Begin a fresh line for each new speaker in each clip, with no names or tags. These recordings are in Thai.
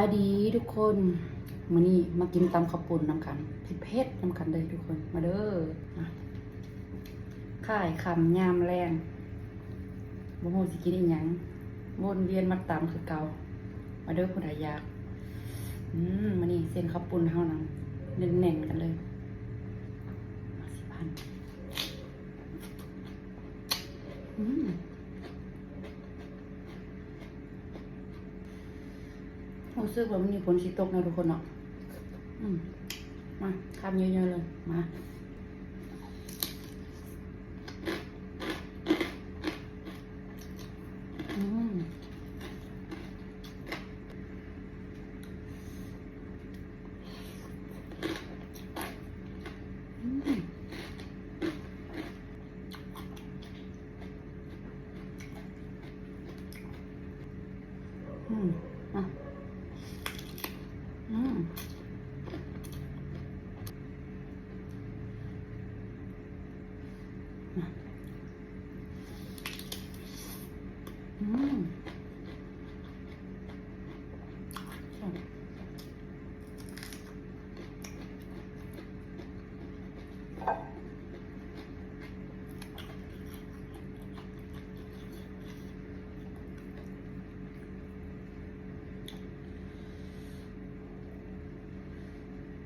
สวัสดีทุกคนมื้อนี้มากินตำข้าวปุ้นน้ำกันเผ็ดๆน้ำกันเลยทุกคนมาเด้อข่ายคำยามแรงบ่ฮู้สิกินอีหยังวนเวียนมาตำคือเก่ามาเด้อผู้ใดอยากมื้อนี้เส้นข้าวปุ้นเฮานั้นแน่นๆกันเลย10,000รู้สึกว่ามันมีฝนสิตกนะทุกคนเนาะมาคำเยอะๆเลยมาอ่ะ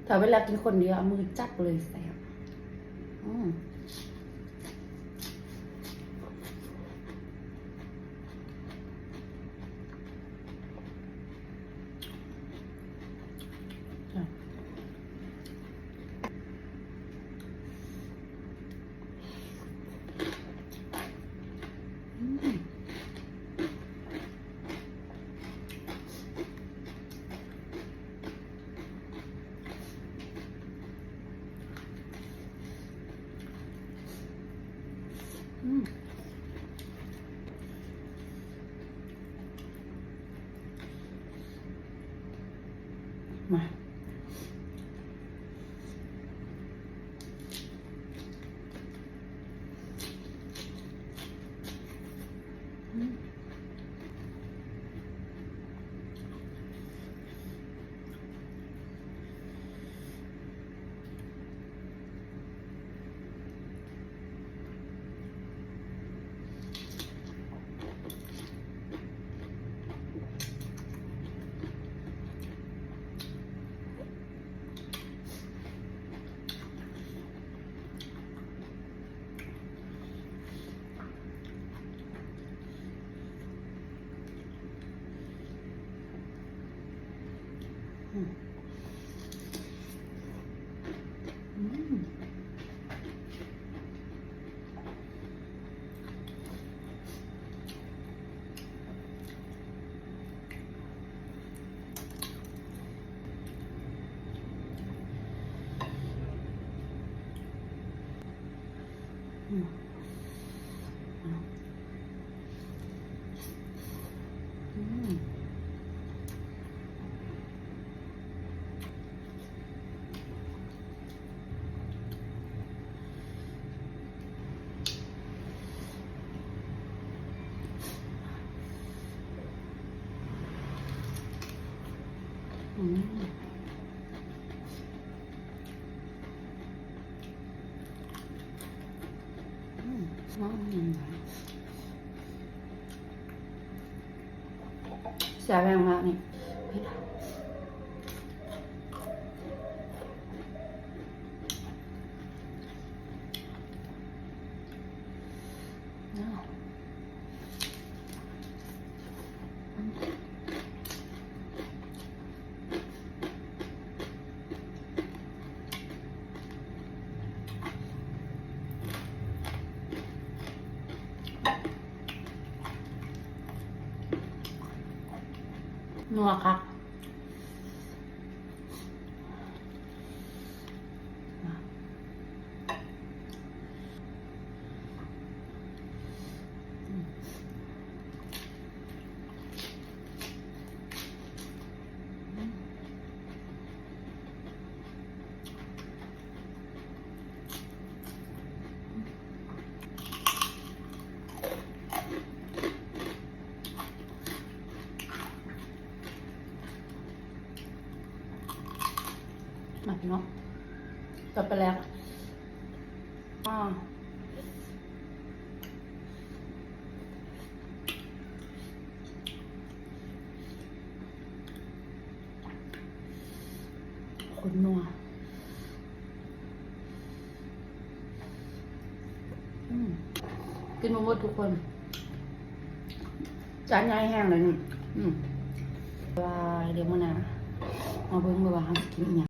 แต่เวลากินคนเดียวเอามือจับเลยแซ่บมาแซ่บแรงมากนี่เผ็ดนัวครับ มาพี่น้องจบไปแล้วคนนัวกินมาหมดทุกคนจานใหญ่แห้งเลยนี่ว่าเดี๋ยวมื้อหน้ามาเบิ่งว่าเฮาสิกินอีหยัง